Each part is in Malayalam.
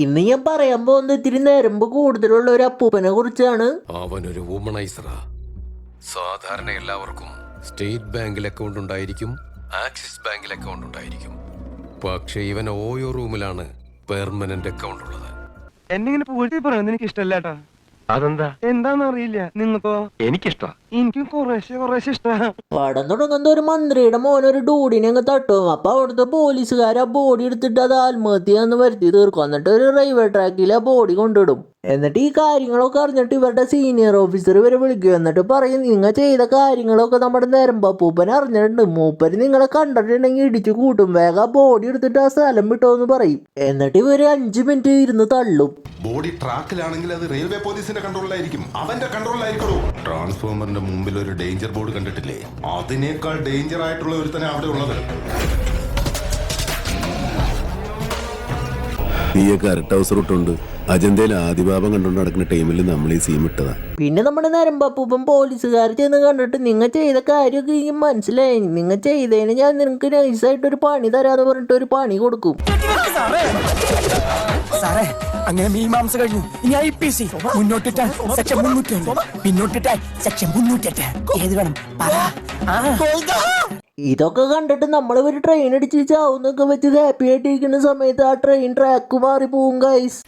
ഇന്ന് ഞാൻ പറയാൻ പോകുന്നത് ഇത്തിരി നേരമ്പ് കൂടുതലുള്ള ഒരു അപ്പൂപ്പനെ കുറിച്ചാണ്. അവനൊരു വുമണൈസറാ. സാധാരണ എല്ലാവർക്കും സ്റ്റേറ്റ് ബാങ്കിൽ അക്കൗണ്ട് ഉണ്ടായിരിക്കും, ആക്സിസ് ബാങ്കിൽ അക്കൗണ്ട് ഉണ്ടായിരിക്കും. പക്ഷെ ഇവൻ ഓയോ റൂമിലാണ് പെർമനന്റ് അക്കൗണ്ട് ഉള്ളത്. എന്നെ പൂഴ്ത്തി പറയുന്നത് എനിക്ക് ഇഷ്ടമല്ലേട്ടാ. അതെന്താ എന്താന്ന് അറിയില്ല. നിങ്ങൾക്കോ? എനിക്കിഷ്ട. എനിക്കും കുറേശ്ശെ ഇഷ്ട. പടം തുടങ്ങുന്ന ഒരു മന്ത്രിയുടെ മോനൊരു ഡൂഡിനെ അങ്ങ് തട്ടും. അപ്പൊ അവിടുത്തെ പോലീസുകാർ ആ ബോഡി എടുത്തിട്ട് അത് ആത്മഹത്യ വരുത്തി തീർക്കും. എന്നിട്ട് ഒരു റെയിൽവേ ട്രാക്കിൽ ആ ബോഡി കൊണ്ടിടും. എന്നിട്ട് ഈ കാര്യങ്ങളൊക്കെ അറിഞ്ഞിട്ട് ഇവരുടെ സീനിയർ ഓഫീസർ ഇവരെ വിളിക്കും. എന്നിട്ട് പറയും, നിങ്ങൾ ചെയ്ത കാര്യങ്ങളൊക്കെ നമ്മുടെ നേരമ്പൂപ്പൻ അറിഞ്ഞിട്ടുണ്ട്, മൂപ്പര് നിങ്ങളെ കണ്ടിട്ടുണ്ടെങ്കിൽ ഇടിച്ചു കൂട്ടും, വേഗം ബോഡി എടുത്തിട്ട് ആ സ്ഥലം വിട്ടോന്ന് പറയും. എന്നിട്ട് ഇവര് 5 മിനിറ്റ് ഇരുന്ന് തള്ളും. ബോഡി ട്രാക്കിലാണെങ്കിൽ അത് റെയിൽവേ പോലീസിന്റെ കൺട്രോളിലായിരിക്കും, അവന്റെ കൺട്രോളിലായിരിക്കും. ട്രാൻസ്ഫോമറിന്റെ മുമ്പിൽ ഒരു ഡേഞ്ചർ ബോർഡ് കണ്ടിട്ടില്ലേ? അതിനേക്കാൾ ഡേഞ്ചർ ആയിട്ടുള്ള ഒരുത്തനെ അവിടെ ഉള്ളത്. ണ്ട് അജന്തയിൽ ആദിഭാവം കണ്ടുകൊണ്ട് നടക്കുന്ന ടൈമിൽ നമ്മൾ ഈ സീം ഇട്ടതാ. പിന്നെ നമ്മുടെ നേരമ്പൂപ്പൻ പോലീസുകാർ ചെന്ന് കണ്ടിട്ട്, നിങ്ങൾ ചെയ്ത കാര്യമൊക്കെ എനിക്ക് മനസ്സിലായി, നിങ്ങൾ ചെയ്തതിന് ഞാൻ നിങ്ങൾക്ക് നൈസായിട്ടൊരു പണി തരാന്ന് പറഞ്ഞിട്ട് ഒരു പണി കൊടുക്കും. സാറേ, അങ്ങനെ മീമാംസ കഴിഞ്ഞു. ഇനി IPC മുന്നോട്ടിട്ടാൽ സെക്ഷൻ 300, പിന്നോട്ടിട്ടാൽ സെക്ഷൻ 308. ഏത് വേണം പറ. ഇതൊക്കെ കണ്ടിട്ട് നമ്മൾ ഒരു ട്രെയിൻ അടിച്ച് ചാവുന്നൊക്കെ വെച്ച് ഹാപ്പി ആയിട്ടിരിക്കുന്ന സമയത്ത് ആ ട്രെയിൻ ട്രാക്ക് മാറി പോവും ഗൈസ്.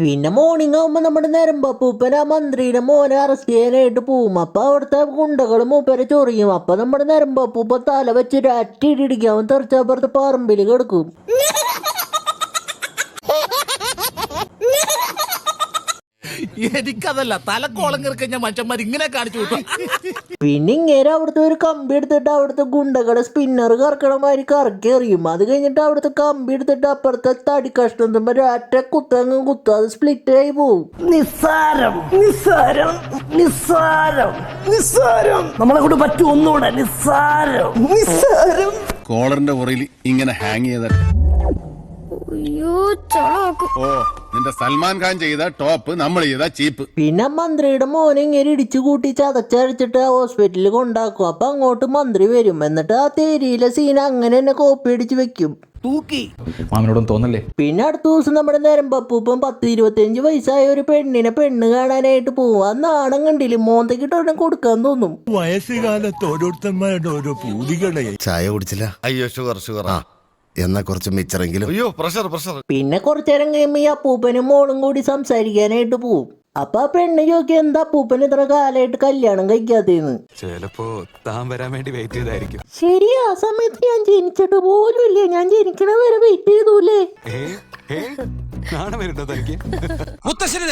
പിന്നെ മോർണിംഗ് ആവുമ്പോ നമ്മുടെ നേരമ്പൂപ്പൻ ആ മന്ത്രിയുടെ മോനെ അറസ്റ്റ് ചെയ്യാനായിട്ട് പോവും. അപ്പൊ അവിടുത്തെ ഗുണ്ടകൾ മൂപ്പരെ ചൊറിയും. അപ്പൊ നമ്മുടെ നേരമ്പൂപ്പൻ തല വെച്ച് അറ്റിടിക്കാൻ തെറിച്ചപ്പുറത്ത് പറമ്പിൽ കിടക്കും. എനിക്കതല്ല, തലക്കോളം കിറക്കഞ്ഞ മനുഷ്യന്മാർ ഇങ്ങനെ കാണിച്ചു വിട്ടു. പിന്നെ ഇങ്ങനെ അവിടുത്തെ ഒരു കമ്പി എടുത്തിട്ട് അവിടുത്തെ ഗുണ്ടകളെ സ്പിന്നർ കറക്കണ മാതിരി കറക്കി എറിയും. അത് കഴിഞ്ഞിട്ട് അവിടുത്തെ കമ്പി എടുത്തിട്ട് അപ്പുറത്തെ തടി കഷ്ണം ഒറ്റ കുത്തങ്ങ് കുത്തും, അത് സ്പ്ലിറ്റ് ആയി പോവും. നിസ്സാരം നിസ്സാരം നിസ്സാരം നിസ്സാരം, നമ്മളെ കൊണ്ട് പറ്റും ഒന്നുകൂടെ. നിസ്സാരം നിസ്സാരം. കോളറിന്റെ പുറയിൽ ഇങ്ങനെ ഹാങ് ചെയ്ത ഓ നിന്റെ സൽമാൻ ഖാൻ ചെയ്ത ടോപ്പ്, നമ്മൾ ചെയ്ത ചീപ്പ്. പിന്നെ മന്ത്രിയുടെ മോനെ ഇങ്ങനെ ഇടിച്ചു കൂട്ടി ചതച്ചരച്ചിട്ട് ഹോസ്പിറ്റലിൽ കൊണ്ടാക്കും. അപ്പൊ അങ്ങോട്ട് മന്ത്രി വരും. എന്നിട്ട് ആ തേരിയിലെ സീൻ അങ്ങനെ തന്നെ കോപ്പി അടിച്ച് വെക്കും. മാമനോടും തോന്നല്ലേ. പിന്നെ അടുത്ത ദിവസം നമ്മുടെ നേരമ്പൂപ്പൻ 10-25 വയസ്സായ ഒരു പെണ്ണ് കാണാനായിട്ട് പോവും. ആ നാണം കണ്ടില്ലേ, മോന്തക്കിട്ട് കൊടുക്കാൻ തോന്നും. വയസ്സുകാലത്ത് ഓരോരുത്തന്മാരുടെ ഓരോ പൂതികളെ. ചായ കുടിച്ചില്ല? അയ്യോ ഷുഗർ എന്നാ കുറച്ച് മിച്ചറെങ്കിലും. അയ്യോ പ്രഷർ. പിന്നെ കുറച്ചേരം കഴിയുമ്പോ ഈ അപ്പൂപ്പനും മോളും കൂടി സംസാരിക്കാനായിട്ട് പോവും. അപ്പൊ ആ പെണ്ണ് ചോദിക്കും, എന്താ അപ്പൂപ്പൻ ഇത്ര കാലമായിട്ട് കല്യാണം കഴിക്കാത്തേന്ന്. ചിലപ്പോ താൻ വരാൻ വേണ്ടി വെയിറ്റ് ചെയ്തായിരിക്കും. ശരി, ആ സമയത്ത് ഞാൻ ജനിച്ചിട്ട് പോലും ഇല്ലേ, ഞാൻ ജനിക്കണ വരെ വെയിറ്റ് ചെയ്തൂലേ.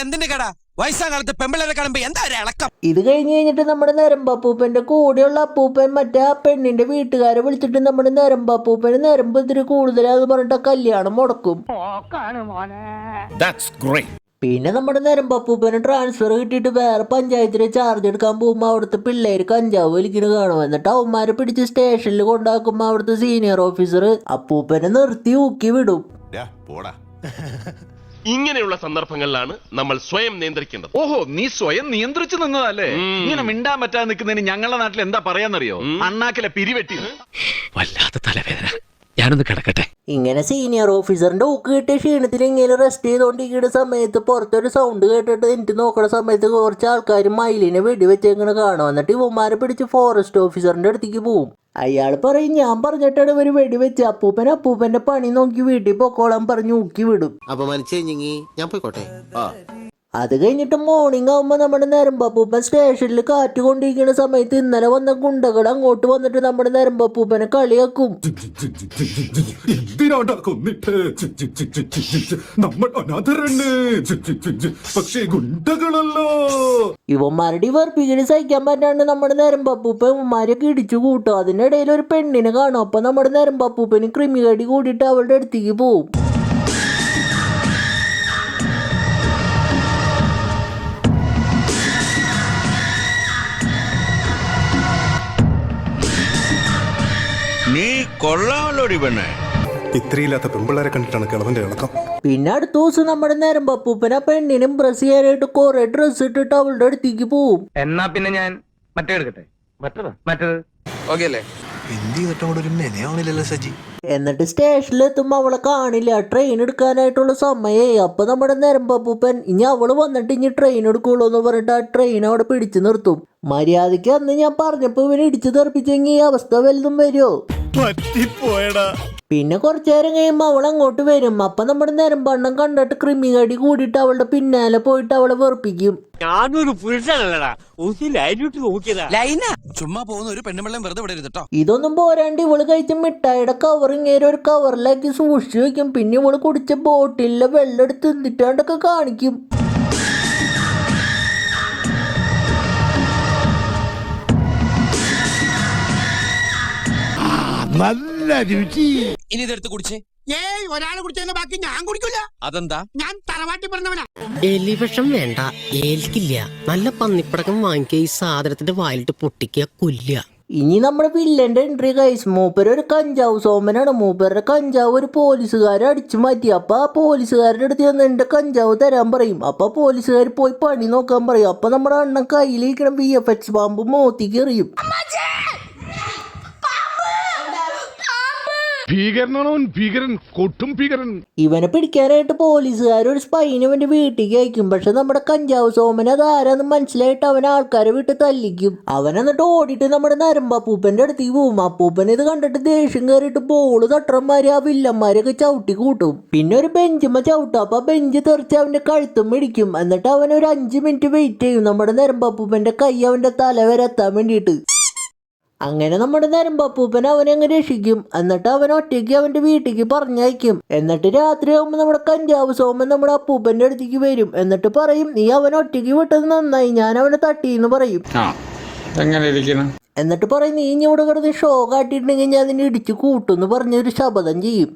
എന്തിന്റെ കട വയസ്സാകാലത്ത് പെമ്പിളരെ കാണുമ്പോ എന്താ ഇളക്കം. ഇത് കഴിഞ്ഞിട്ട് നമ്മുടെ നേരമ്പൂപ്പന്റെ കൂടെയുള്ള അപ്പൂപ്പൻ മറ്റേ ആ പെണ്ണിന്റെ വീട്ടുകാരെ വിളിച്ചിട്ട് നമ്മുടെ നേരമ്പൂപ്പന് നേരമ്പ് ഇത്തിരി കൂടുതലാന്ന് പറഞ്ഞിട്ട് കല്യാണം മുടക്കും. പിന്നെ നമ്മുടെ നേരമ്പൂപ്പന് ട്രാൻസ്ഫർ കിട്ടിയിട്ട് വേറെ പഞ്ചായത്തിന് ചാർജ് എടുക്കാൻ പോകുമ്പോ അവിടുത്തെ പിള്ളേര് കഞ്ചാവ് വലിക്കുന്നത് കാണും. എന്നിട്ട് അവന്മാരെ പിടിച്ച് സ്റ്റേഷനിൽ കൊണ്ടാക്കുമ്പോ അവിടുത്തെ സീനിയർ ഓഫീസർ അപ്പൂപ്പനെ നിർത്തി ഊക്കി വിടും. ഇങ്ങനെയുള്ള സന്ദർഭങ്ങളിലാണ് നമ്മൾ സ്വയം നിയന്ത്രിക്കേണ്ടത്. ഓഹോ, നീ സ്വയം നിയന്ത്രിച്ചു നിന്നതല്ലേ? ഇങ്ങനെ മിണ്ടാൻ പറ്റാതെ നിൽക്കുന്നതിന് ഞങ്ങളുടെ നാട്ടിൽ എന്താ പറയാന്നറിയോ? അണ്ണാക്കിലെ പിരിവെട്ടി. വല്ലാത്ത തലവേദന, ഞാനൊന്ന് കിടക്കട്ടെ. ഇങ്ങനെ സീനിയർ ഓഫീസറിന്റെ ഊക്ക് കിട്ടിയ ക്ഷീണത്തിൽ ഇങ്ങനെ റെസ്റ്റ് ചെയ്തോണ്ടിരിക്കുന്ന സമയത്ത് പുറത്തൊരു സൗണ്ട് കേട്ടിട്ട് എനിക്ക് നോക്കുന്ന സമയത്ത് കുറച്ച് ആൾക്കാർ മയിലിനെ വെടിവെച്ചേക്കണ കാണും. എന്നിട്ട് ഇവന്മാരെ പിടിച്ച് ഫോറസ്റ്റ് ഓഫീസറിന്റെ അടുത്തേക്ക് പോവും. അയാൾ പറയും, ഞാൻ പറഞ്ഞിട്ടാണ് ഇവര് വെടിവെച്ച്. അപ്പൂപ്പന്റെ പണി നോക്കി വീട്ടിൽ പൊക്കോളാൻ പറഞ്ഞ് ഊക്കി വിടും. ഞാൻ പോയിക്കോട്ടെ. അത് കഴിഞ്ഞിട്ട് മോർണിംഗ് ആവുമ്പോ നമ്മുടെ നേരമ്പൂപ്പൻ സ്റ്റേഷനിൽ കാറ്റ് കൊണ്ടിരിക്കുന്ന സമയത്ത് ഇന്നലെ വന്ന ഗുണ്ടകൾ അങ്ങോട്ട് വന്നിട്ട് നമ്മുടെ നേരമ്പൂപ്പനെ കളിയാക്കും. എന്തിനാണ്ടാ കൊന്നിട്ട്? നമ്മൾ അനാഥരണ്, പക്ഷേ ഗുണ്ടകളല്ലോ. ഇവന്മാരുടെ വെറുപ്പിക്കല് സഹിക്കാൻ പറ്റാണ്ട് നമ്മുടെ നേരമ്പൂപ്പൻ ഇവന്മാരൊക്കെ ഇടിച്ചു കൂട്ടും. അതിനിടയിൽ ഒരു പെണ്ണിനെ കാണും. അപ്പൊ നമ്മുടെ നേരമ്പൂപ്പന് ക്രിമികടി കൂടിയിട്ട് അവളുടെ അടുത്തേക്ക് പോവും. നീ കൊള്ളാമല്ലോടി പെണ്ണെ. ഇത്രയില്ലാത്ത പെമ്പിള്ളേരെ കണ്ടിട്ടാണ് കിളവന്റെ ഇളക്കം. പിന്നെ അടുത്ത ദിവസം നമ്മുടെ നേരമ്പൂപ്പൻ ആ പെണ്ണിനെ ഇംപ്രസ് ചെയ്യാനായിട്ട് കുറെ ഡ്രസ് ഇട്ടിട്ട് അവളുടെ അടുത്തേക്ക് പോവും. എന്നാ പിന്നെ ഞാൻ മറ്റേ എടുക്കട്ടെ. മറ്റേത് ഓക്കെ അല്ലേ? എന്ത് ചെയ്തിട്ടും അവിടെ ഒരു മെനയാവണില്ലല്ലോ സജി. എന്നിട്ട് സ്റ്റേഷനിലെത്തുമ്പോ അവളെ കാണില്ല. ട്രെയിൻ എടുക്കാനായിട്ടുള്ള സമയമായി. അപ്പൊ നമ്മുടെ നരമ്പൂപ്പൻ ഇനി അവള് വന്നിട്ട് ഇനി ട്രെയിൻ എടുക്കുള്ളൂ എന്ന് പറഞ്ഞിട്ട് ആ ട്രെയിൻ അവിടെ പിടിച്ചു നിർത്തും. മര്യാദയ്ക്ക് അന്ന് ഞാൻ പറഞ്ഞപ്പോ ഇവന് ഇടിച്ചു തെറിപ്പിച്ചെങ്കിൽ ഈ അവസ്ഥ വലുതും വരുമോ? പിന്നെ കുറച്ചു നേരം കഴിയുമ്പോ അവൾ അങ്ങോട്ട് വരും. അപ്പൊ നമ്മുടെ നരമ്പണ്ണം കണ്ടിട്ട് ക്രിമികടി കൂടിയിട്ട് അവളുടെ പിന്നാലെ പോയിട്ട് അവളെ വെറുപ്പിക്കും. ഞാനൊരു പുരുഷനല്ലടാ, ചുമ്മാ പോകുന്ന ഒരു പെണ്ണുമ്പള്ളം വെറുതെ വിടരുത് കേട്ടോ. ഇതൊന്നും പോരാണ്ട് ഇവള് കഴിച്ച മിഠായിയുടെ കവർ ഇങ്ങനെ ഒരു കവറിലാക്കി സൂക്ഷിച്ചു വെക്കും. പിന്നെ ഇവള് കുടിച്ച ബോട്ടിലെ വെള്ളം എടുത്ത് തിന്നിട്ടാണ്ടൊക്കെ കാണിക്കും. നല്ല രുചി. ഇനി ഇതെടുത്ത് കുടിച്ചേ. ഒരാള് കുടിച്ചതിന്റെ ബാക്കി ഞാൻ കുടിക്കില്ല. അതെന്താ? ഞാൻ തറവാട്ടി പറഞ്ഞവനാ. എലിവിഷം വേണ്ട, ഏൽക്കില്ല. നല്ല പന്നിപ്പടക്കം വാങ്ങിക്കുക, ഈ സാധനത്തിന്റെ വായിലിട്ട് പൊട്ടിക്കുക, കൊല്ലുക. ഇനി നമ്മുടെ വില്ലന്റെ എൻട്രി കൈസ്. മൂപ്പര് ഒരു കഞ്ചാവ് സോമനാണ്. മൂപ്പരുടെ കഞ്ചാവ് ഒരു പോലീസുകാരെ അടിച്ചു മാറ്റി. അപ്പൊ ആ പോലീസുകാരുടെ അടുത്ത് ചെന്ന് എന്റെ കഞ്ചാവ് തരാൻ പറയും. അപ്പൊ പോലീസുകാർ പോയി പണി നോക്കാൻ പറയും. അപ്പൊ നമ്മുടെ അണ്ണൻ കയ്യിലിരിക്കണം VFX പാമ്പ് മോത്തിക്ക് എറിയും. ഇവനെ പിടിക്കാനായിട്ട് പോലീസുകാർ ഒരു സ്പൈന് ഇവന്റെ വീട്ടിലേക്ക് അയക്കും. പക്ഷെ നമ്മുടെ കഞ്ചാവ് സോമൻ അത് ആരാന്ന് മനസ്സിലായിട്ട് അവൻ ആൾക്കാരെ വിട്ട് തല്ലിക്കും. അവൻ എന്നിട്ട് ഓടിയിട്ട് നമ്മുടെ നരമ്പൂപ്പന്റെ അടുത്തേക്ക് പോവും. അപ്പൂപ്പൻ ഇത് കണ്ടിട്ട് ദേഷ്യം കയറിയിട്ട് ബോള് തട്ടന്മാര് ആ വില്ലന്മാരെയൊക്കെ ചവിട്ടി കൂട്ടും. പിന്നെ ഒരു ബെഞ്ചുമ്മ ചവിട്ടും. അപ്പൊ ബെഞ്ച് തെറിച്ച് അവന്റെ കഴുത്തും ഇടിക്കും. എന്നിട്ട് അവൻ ഒരു 5 മിനിറ്റ് വെയിറ്റ് ചെയ്യും നമ്മുടെ നരമ്പൂപ്പന്റെ കൈ അവന്റെ തല വരെ എത്താൻ വേണ്ടിയിട്ട്. അങ്ങനെ നമ്മുടെ നരമ്പൂപ്പൻ അവനെ അങ്ങ് രക്ഷിക്കും. എന്നിട്ട് അവൻ ഒറ്റയ്ക്ക് അവന്റെ വീട്ടിലേക്ക് പറഞ്ഞയക്കും. എന്നിട്ട് രാത്രി ആകുമ്പോൾ നമ്മുടെ കഞ്ചാവ് സോമൻ നമ്മുടെ അപ്പൂപ്പന്റെ അടുത്തേക്ക് വരും. എന്നിട്ട് പറയും, നീ അവൻ ഒറ്റയ്ക്ക് വിട്ടത് നന്നായി, ഞാൻ അവനെ തട്ടിന്ന് പറയും. എന്നിട്ട് പറയും, നീ ഇനി ഇവിടെ കിടന്ന് ഷോ കാട്ടിയിട്ടുണ്ടെങ്കിൽ ഞാൻ നിന്നെ ഇടിച്ചു കൂട്ടുന്ന് പറഞ്ഞൊരു ശപഥം ചെയ്യും.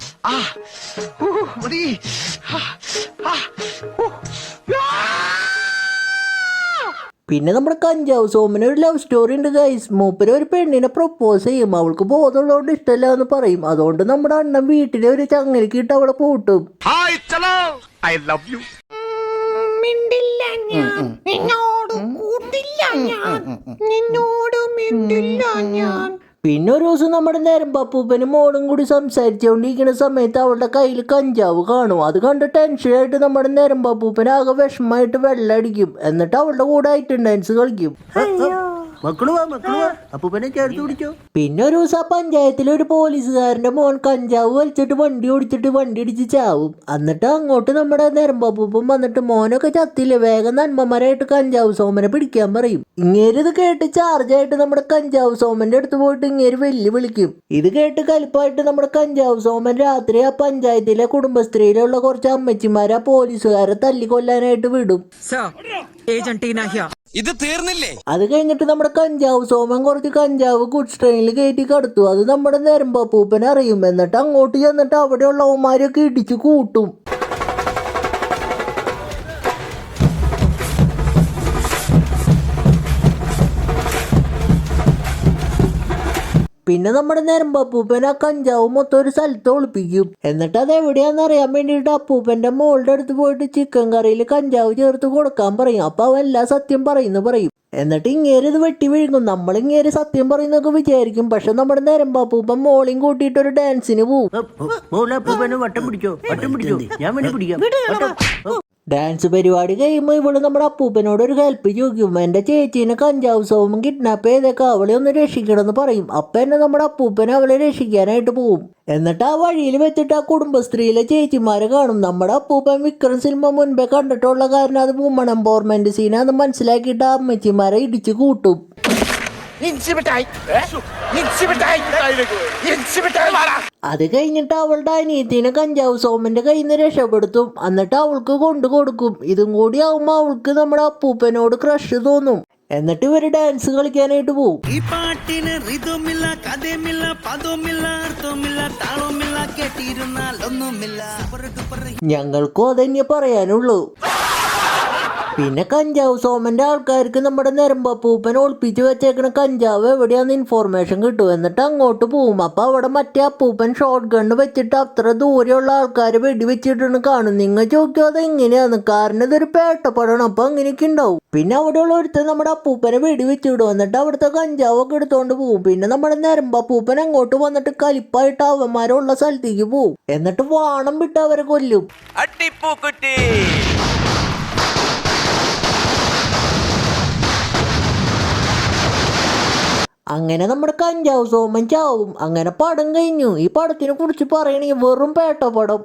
പിന്നെ നമ്മുടെ കഞ്ചാവ് സോമന് ഒരു ലവ് സ്റ്റോറി ഉണ്ട് ഗൈസ്. മൂപ്പര് ഒരു പെണ്ണിനെ പ്രപ്പോസ് ചെയ്യും. അവൾക്ക് ബോധമുള്ളതുകൊണ്ട് ഇഷ്ടമല്ല എന്ന് പറയും. അതുകൊണ്ട് നമ്മുടെ അണ്ണൻ വീട്ടിലെ ഒരു ചങ്ങലക്ക് ഇട്ട് അവളെ പൂട്ടും. പിന്നെ ഒരു ദിവസം നമ്മുടെ നരമ്പൂപ്പനും മോളും കൂടി സംസാരിച്ചുകൊണ്ടിരിക്കുന്ന സമയത്ത് അവളുടെ കയ്യിൽ കഞ്ചാവ് കാണും. അത് കണ്ട് ടെൻഷനായിട്ട് നമ്മുടെ നരമ്പൂപ്പൻ ആകെ വിഷമമായിട്ട് വെള്ളം അടിക്കും. എന്നിട്ട് അവളുടെ കൂടെ അറ്റൻഡൻസ് കളിക്കും. പിന്നെ ഒരു ദിവസം ആ പഞ്ചായത്തിലെ ഒരു പോലീസുകാരന്റെ മോൻ കഞ്ചാവ് വലിച്ചിട്ട് വണ്ടി ഓടിച്ചിട്ട് വണ്ടി ഇടിച്ച് ചാവും. എന്നിട്ട് അങ്ങോട്ട് നമ്മുടെ നരമ്പൂപ്പൻ വന്നിട്ട്, മോനൊക്കെ ചത്തില്ലേ, വേഗം നന്മമാരായിട്ട് കഞ്ചാവ് സോമനെ പിടിക്കാൻ പറയും. ഇങ്ങേര് ഇത് കേട്ട് ചാർജായിട്ട് നമ്മുടെ കഞ്ചാവ് സോമന്റെ അടുത്ത് പോയിട്ട് ഇങ്ങേര് വിളിക്കും. ഇത് കേട്ട് കലിപ്പായിട്ട് നമ്മുടെ കഞ്ചാവ് സോമൻ രാത്രി ആ പഞ്ചായത്തിലെ കുടുംബശ്രീയിലുള്ള കുറച്ച് അമ്മച്ചിമാരെ ആ പോലീസുകാരെ തല്ലിക്കൊല്ലാനായിട്ട് വിടും. ഇത് തീർന്നില്ലേ? അത് കഴിഞ്ഞിട്ട് നമ്മുടെ കഞ്ചാവ് സോമൻ കുറച്ച് കഞ്ചാവ് ഗുഡ്സ് ട്രെയിനിൽ കയറ്റി കടത്തു. അത് നമ്മുടെ നരമ്പൂപ്പൻ അറിയും. എന്നിട്ട് അങ്ങോട്ട് ചെന്നിട്ട് അവിടെയുള്ളവന്മാരൊക്കെ ഇടിച്ചു കൂട്ടും. പിന്നെ നമ്മുടെ നരമ്പൂപ്പൻ ആ കഞ്ചാവ് മൊത്തം ഒരു സ്ഥലത്ത് ഒളിപ്പിക്കും. എന്നിട്ട് അത് എവിടെയാന്ന് അറിയാൻ വേണ്ടിയിട്ട് അപ്പൂപ്പന്റെ മോളുടെ അടുത്ത് പോയിട്ട് ചിക്കൻ കറിയിൽ കഞ്ചാവ് ചേർത്ത് കൊടുക്കാൻ പറയും. അപ്പൊ അവൻ എല്ലാ സത്യം പറയും. എന്നിട്ട് ഇങ്ങേര് ഇത് വെട്ടി വിഴുങ്ങും. നമ്മൾ ഇങ്ങേര് സത്യം പറയുന്നൊക്കെ വിചാരിക്കും. പക്ഷെ നമ്മുടെ നരമ്പൂപ്പൻ മോളിയും കൂട്ടിയിട്ട് ഒരു ഡാൻസിന് പോവും. ഡാൻസ് പരിപാടി കഴിയുമ്പോൾ ഇവള് നമ്മുടെ അപ്പൂപ്പനോട് ഒരു ഹെൽപ്പ് ചോദിക്കും. എന്റെ ചേച്ചീനെ കഞ്ചാവ് സോമൻ കിഡ്നാപ്പ് ചെയ്തേക്കാം, അവളെ ഒന്ന് രക്ഷിക്കണമെന്ന് പറയും. അപ്പൊ എന്നെ നമ്മുടെ അപ്പൂപ്പനെ അവളെ രക്ഷിക്കാനായിട്ട് പോവും. എന്നിട്ട് ആ വഴിയിൽ വെച്ചിട്ട് ആ കുടുംബശ്രീയിലെ ചേച്ചിമാരെ കാണും. നമ്മുടെ അപ്പൂപ്പൻ വിക്രം സിനിമ മുൻപേ കണ്ടിട്ടുള്ള കാരണം അത് വുമൺ എംപവർമെന്റ് സീനാന്ന് മനസ്സിലാക്കിയിട്ട് ആ അമ്മച്ചിമാരെ ഇടിച്ചു കൂട്ടും. അത് കഴിഞ്ഞിട്ട് അവളുടെ അനിയത്തിനെ കഞ്ചാവ് സോമന്റെ കയ്യിൽ നിന്ന് രക്ഷപ്പെടുത്തും. എന്നിട്ട് അവൾക്ക് കൊണ്ടു കൊടുക്കും. ഇതും കൂടി ആവുമ്പോ അവൾക്ക് നമ്മുടെ അപ്പൂപ്പനോട് ക്രഷ് തോന്നും. എന്നിട്ട് ഇവര് ഡാൻസ് കളിക്കാനായിട്ട് പോകും. ഈ പാട്ടിന് റിതുമില്ല, കഥയുമില്ല, പദവുമില്ല, അർത്ഥവുമില്ല, താളവുമില്ല, കേട്ടിരുന്നാൽ ഒന്നുമില്ല. ഞങ്ങൾക്കും അതന്നെ പറയാനുള്ളൂ. പിന്നെ കഞ്ചാവ് സോമന്റെ ആൾക്കാർക്ക് നമ്മുടെ നെരമ്പപ്പൂപ്പൻ ഒളിപ്പിച്ച് വെച്ചേക്കണ കഞ്ചാവ് എവിടെയാന്ന് ഇൻഫോർമേഷൻ കിട്ടും. എന്നിട്ട് അങ്ങോട്ട് പോവും. അപ്പൊ അവിടെ മറ്റേ അപ്പൂപ്പൻ ഷോട്ട് ഗണ്ണ് വെച്ചിട്ട് അത്ര ദൂരെയുള്ള ആൾക്കാരെ വെടിവെച്ചിട്ടാണ് കാണും. നിങ്ങൾ ചോദിക്കും അത് എങ്ങനെയാന്ന്, കാരണം ഇതൊരു പേട്ടപ്പെടണം. അപ്പൊ അങ്ങനെയൊക്കെ ഉണ്ടാവും. പിന്നെ അവിടെയുള്ള ഒരുത്തൻ നമ്മുടെ അപ്പൂപ്പനെ വെടിവെച്ചിടും. എന്നിട്ട് അവിടുത്തെ കഞ്ചാവൊക്കെ എടുത്തോണ്ട് പോവും. പിന്നെ നമ്മുടെ നെരമ്പപ്പൂപ്പൻ അങ്ങോട്ട് വന്നിട്ട് കലിപ്പായിട്ട് അവന്മാരുള്ള സ്ഥലത്തേക്ക് പോവും. എന്നിട്ട് വാണം വിട്ട് അവരെ കൊല്ലും. അങ്ങനെ നമ്മുടെ കഞ്ചാവ് സോമൻ ചാവും. അങ്ങനെ പടം കഴിഞ്ഞു. ഈ പടത്തിനെ കുറിച്ച് പറയണെങ്കിൽ വെറും പേട്ട പടം.